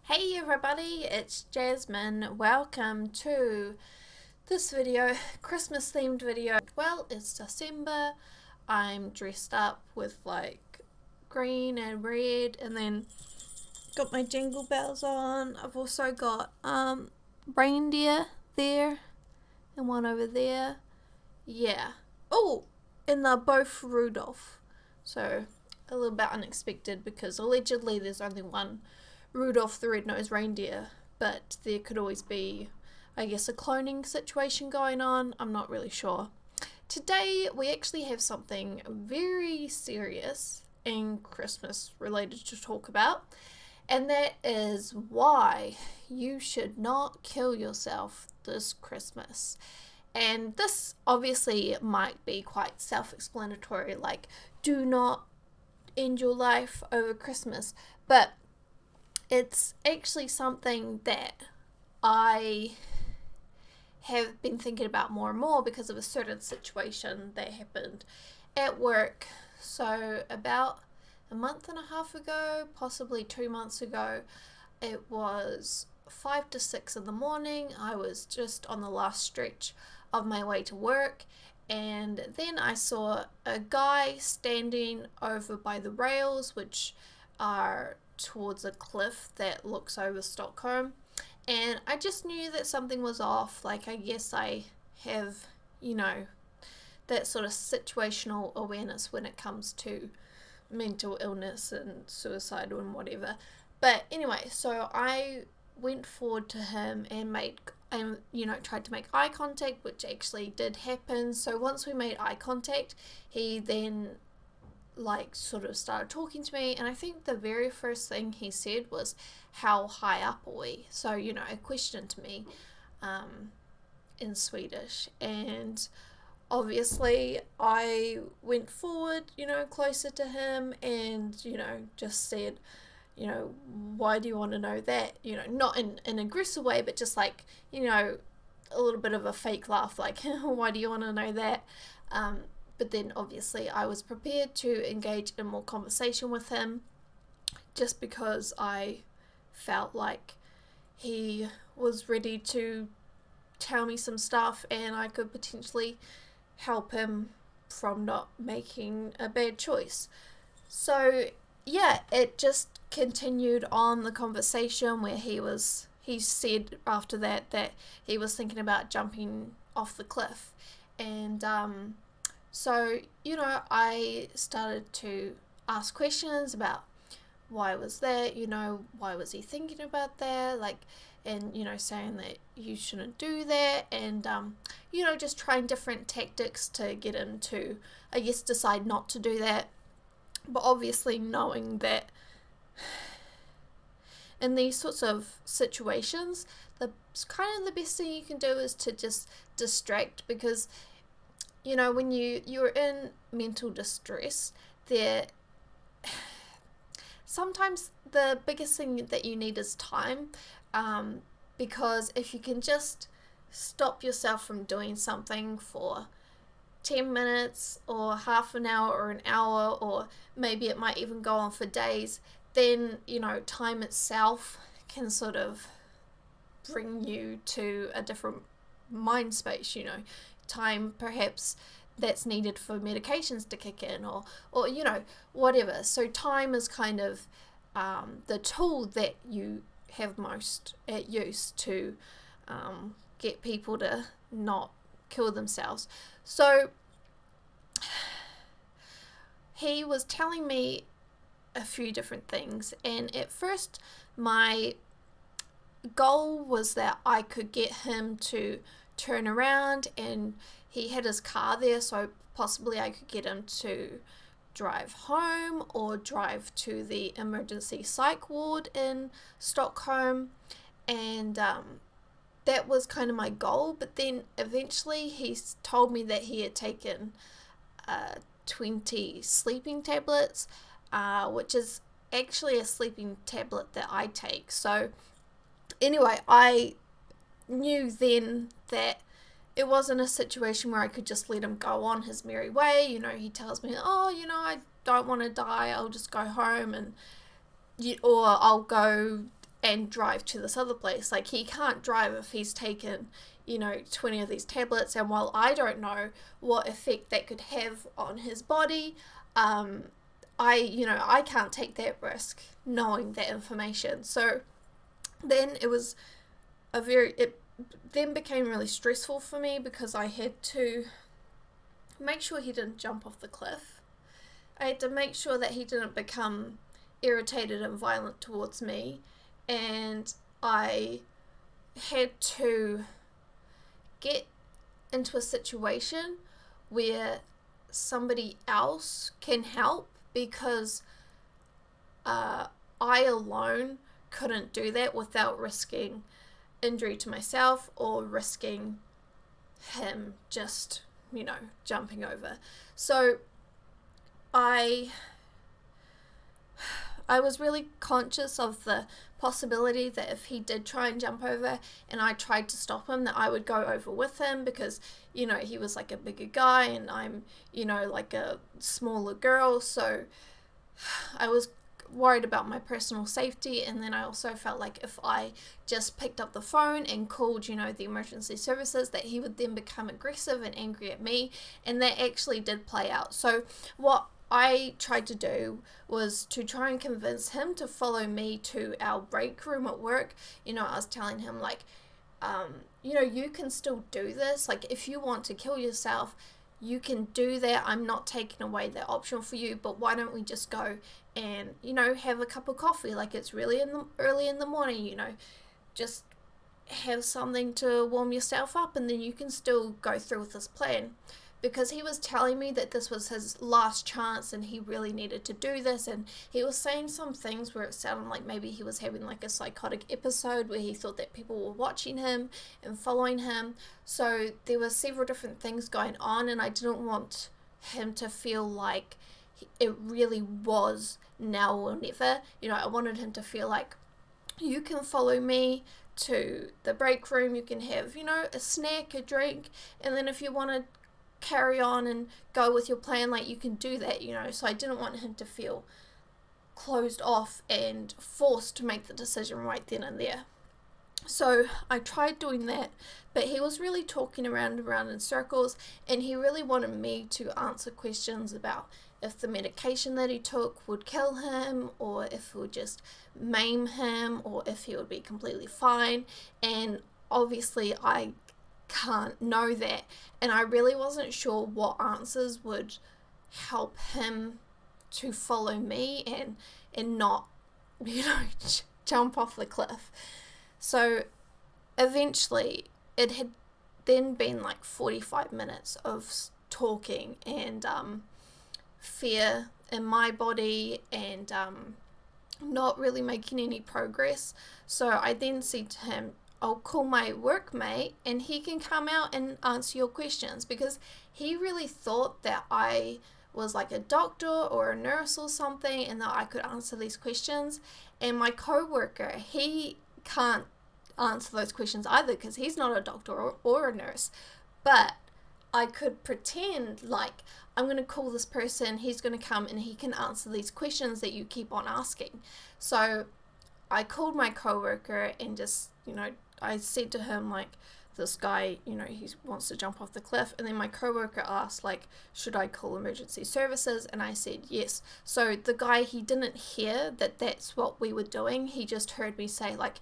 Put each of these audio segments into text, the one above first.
Hey everybody, it's Jasmine. Welcome to this video, Christmas themed video. Well, it's December. I'm dressed up with like green and red and then got my jingle bells on. I've also got reindeer there and one over there. Yeah. Oh, and they're both Rudolph. So a little bit unexpected because allegedly there's only one Rudolph the Red-Nosed Reindeer, but there could always be, I guess, a cloning situation going on. I'm not really sure. Today we actually have something very serious and Christmas related to talk about, and that is why you should not kill yourself this Christmas. And this obviously might be quite self explanatory, like, do not end your life over Christmas. But it's actually something that I have been thinking about more and more because of a certain situation that happened at work. So, about a month and a half ago, possibly 2 months ago, it was 5 to 6 in the morning. I was just on the last stretch of my way to work, and then I saw a guy standing over by the rails, which are towards a cliff that looks over Stockholm, and I just knew that something was off. Like, I guess I have, you know, that sort of situational awareness when it comes to mental illness and suicide and whatever. But anyway, so I went forward to him and tried to make eye contact, which actually did happen. So once we made eye contact, he then like sort of started talking to me, and I think the very first thing he said was, how high up are we? So, a question to me in Swedish. And obviously I went forward, closer to him, and just said, why do you want to know that? Not in an aggressive way, but just like, a little bit of a fake laugh, like, why do you want to know that? But then obviously I was prepared to engage in more conversation with him, just because I felt like he was ready to tell me some stuff and I could potentially help him from not making a bad choice. So yeah, it just continued on the conversation where he said after that he was thinking about jumping off the cliff. And so, I started to ask questions about why was that, why was he thinking about that, like, and, saying that you shouldn't do that, and, just trying different tactics to get him to, I guess, decide not to do that. But obviously knowing that in these sorts of situations, the kind of the best thing you can do is to just distract, because when you're in mental distress, there sometimes the biggest thing that you need is time, because if you can just stop yourself from doing something for 10 minutes or half an hour or an hour, or maybe it might even go on for days, then time itself can sort of bring you to a different mind space. Time perhaps that's needed for medications to kick in, or whatever. So time is kind of the tool that you have most at use to get people to not kill themselves. So he was telling me a few different things, and at first my goal was that I could get him to turn around, and he had his car there, so possibly I could get him to drive home or drive to the emergency psych ward in Stockholm. And that was kind of my goal. But then eventually he told me that he had taken 20 sleeping tablets, which is actually a sleeping tablet that I take. So anyway, I knew then that it wasn't a situation where I could just let him go on his merry way. He tells me, oh, I don't want to die, I'll just go home, and or I'll go and drive to this other place. Like, he can't drive if he's taken, 20 of these tablets, and while I don't know what effect that could have on his body, I can't take that risk knowing that information. So then it then became really stressful for me, because I had to make sure he didn't jump off the cliff. I had to make sure that he didn't become irritated and violent towards me, and I had to get into a situation where somebody else can help, because I alone couldn't do that without risking injury to myself or risking him just, jumping over. So I was really conscious of the possibility that if he did try and jump over and I tried to stop him, that I would go over with him, because, he was like a bigger guy and I'm, like a smaller girl. So I was worried about my personal safety, and then I also felt like if I just picked up the phone and called, the emergency services, that he would then become aggressive and angry at me, and that actually did play out. So what I tried to do was to try and convince him to follow me to our break room at work. I was telling him, like, you can still do this. Like, if you want to kill yourself, you can do that. I'm not taking away that option for you, but why don't we just go and, have a cup of coffee? Like, it's really early in the morning, just have something to warm yourself up, and then you can still go through with this plan. Because he was telling me that this was his last chance and he really needed to do this, and he was saying some things where it sounded like maybe he was having like a psychotic episode where he thought that people were watching him and following him. So there were several different things going on, and I didn't want him to feel like it really was now or never. I wanted him to feel like, you can follow me to the break room, you can have, a snack, a drink, and then if you want to carry on and go with your plan, like, you can do that. So I didn't want him to feel closed off and forced to make the decision right then and there. So I tried doing that, but he was really talking around and around in circles, and he really wanted me to answer questions about if the medication that he took would kill him, or if it would just maim him, or if he would be completely fine. And obviously I can't know that, and I really wasn't sure what answers would help him to follow me and not jump off the cliff. So eventually it had then been like 45 minutes of talking and fear in my body, and not really making any progress. So I then said to him, I'll call my workmate and he can come out and answer your questions, because he really thought that I was like a doctor or a nurse or something, and that I could answer these questions. And my co-worker, he can't answer those questions either, because he's not a doctor or a nurse. But I could pretend like I'm going to call this person, he's going to come and he can answer these questions that you keep on asking. So I called my co-worker and just, I said to him, like, this guy, he wants to jump off the cliff. And then my coworker asked, like, should I call emergency services? And I said yes. So the guy, he didn't hear that that's what we were doing. He just heard me say, like,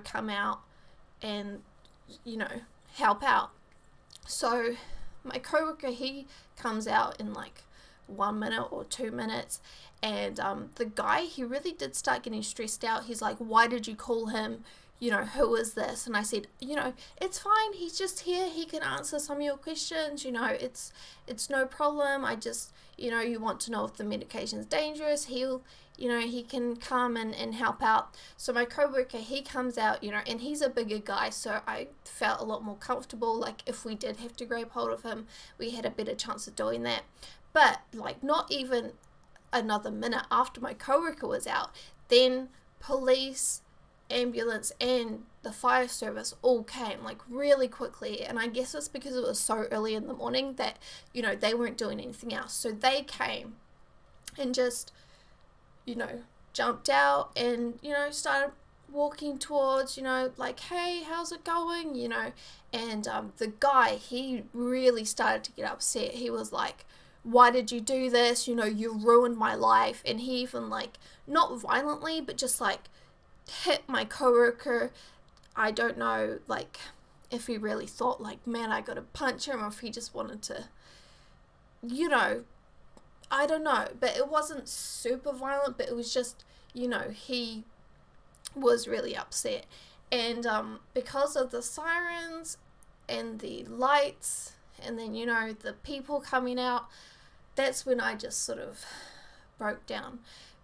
come out and, help out. So my coworker, he comes out in like 1 minute or 2 minutes. And the guy, he really did start getting stressed out. He's like, why did you call him? Who is this? And I said, it's fine. He's just here. He can answer some of your questions. It's no problem. I just, you want to know if the medication's dangerous. He'll, he can come and help out. So my coworker, he comes out, and he's a bigger guy. So I felt a lot more comfortable. Like, if we did have to grab hold of him, we had a better chance of doing that. But like, not even another minute after my coworker was out, then police, ambulance and the fire service all came like really quickly. And I guess it's because it was so early in the morning that they weren't doing anything else, so they came and just jumped out and started walking towards, like, hey, how's it going, and the guy, he really started to get upset. He was like, why did you do this, you ruined my life. And he even, like, not violently, but just like hit my coworker. I don't know, like, if he really thought, like, man, I gotta punch him, or if he just wanted to, I don't know. But it wasn't super violent, but it was just, he was really upset. And because of the sirens and the lights, and then, the people coming out, that's when I just sort of broke down.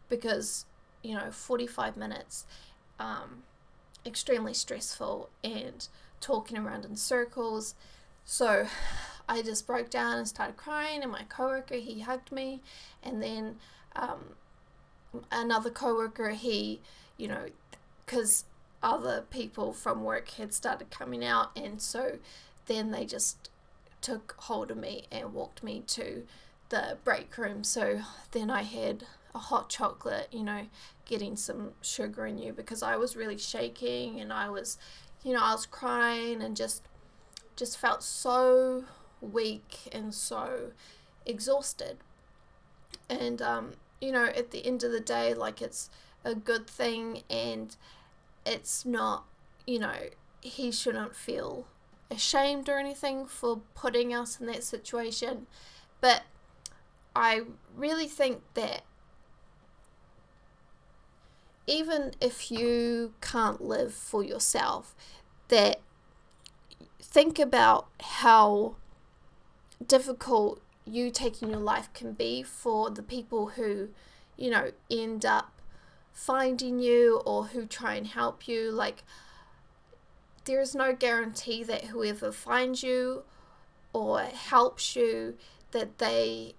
Because, 45 minutes, extremely stressful, and talking around in circles. So I just broke down and started crying, and my coworker, he hugged me. And then another coworker, he, because other people from work had started coming out, and so then they just took hold of me and walked me to the break room. So then I had a hot chocolate, getting some sugar in you, because I was really shaking, and I was crying, and just felt so weak and so exhausted. And at the end of the day, like, it's a good thing, and it's not, he shouldn't feel ashamed or anything for putting us in that situation. But I really think that even if you can't live for yourself, that think about how difficult you taking your life can be for the people who, end up finding you, or who try and help you. Like, there is no guarantee that whoever finds you or helps you, that they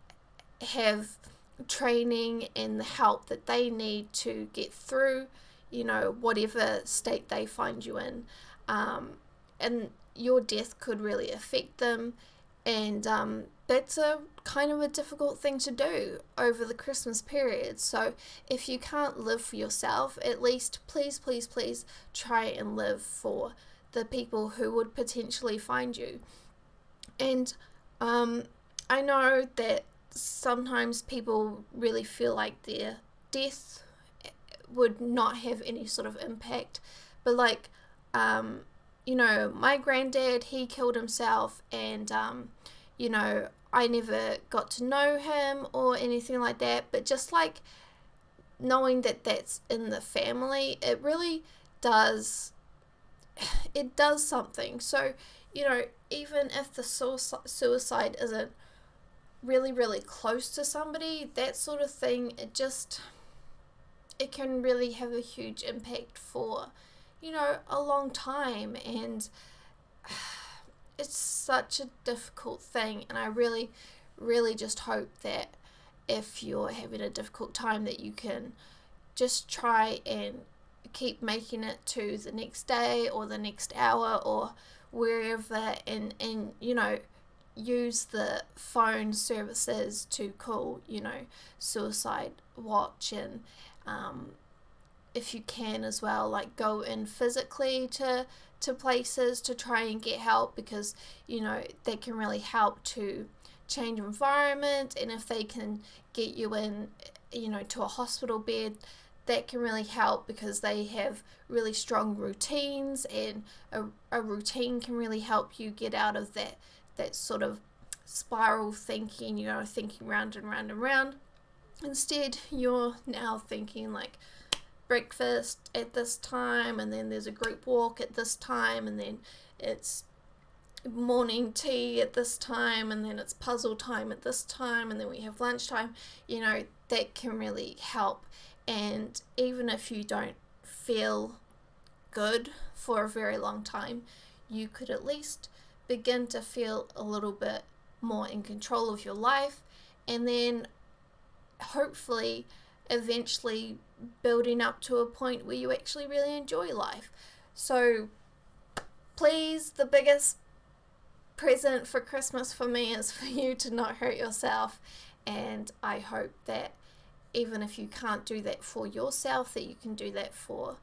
have training and the help that they need to get through, whatever state they find you in. And your death could really affect them. And that's a kind of a difficult thing to do over the Christmas period. So if you can't live for yourself, at least please, please, please try and live for the people who would potentially find you. And I know that sometimes people really feel like their death would not have any sort of impact. But like, my granddad, he killed himself, and, I never got to know him or anything like that. But just like knowing that that's in the family, it really does, it does something. So, even if the suicide isn't really, really close to somebody, that sort of thing, it can really have a huge impact for, a long time. And it's such a difficult thing. And I really, really just hope that if you're having a difficult time, that you can just try and keep making it to the next day or the next hour or wherever, and use the phone services to call, Suicide Watch. And if you can as well, like, go in physically to places to try and get help, because they can really help to change environment. And if they can get you in, to a hospital bed, that can really help, because they have really strong routines, and a routine can really help you get out of that sort of spiral thinking, thinking round and round and round. Instead, you're now thinking like breakfast at this time, and then there's a group walk at this time, and then it's morning tea at this time, and then it's puzzle time at this time, and then we have lunchtime. That can really help. And even if you don't feel good for a very long time, you could at least begin to feel a little bit more in control of your life, and then hopefully eventually building up to a point where you actually really enjoy life. So please, the biggest present for Christmas for me is for you to not hurt yourself. And I hope that even if you can't do that for yourself, that you can do that for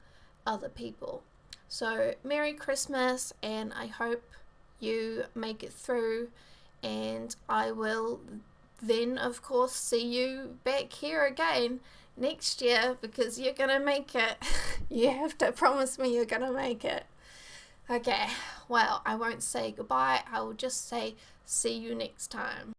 other people. So Merry Christmas, and I hope you make it through, and I will then of course see you back here again next year, because you're gonna make it. You have to promise me you're gonna make it. Okay, well, I won't say goodbye, I will just say see you next time.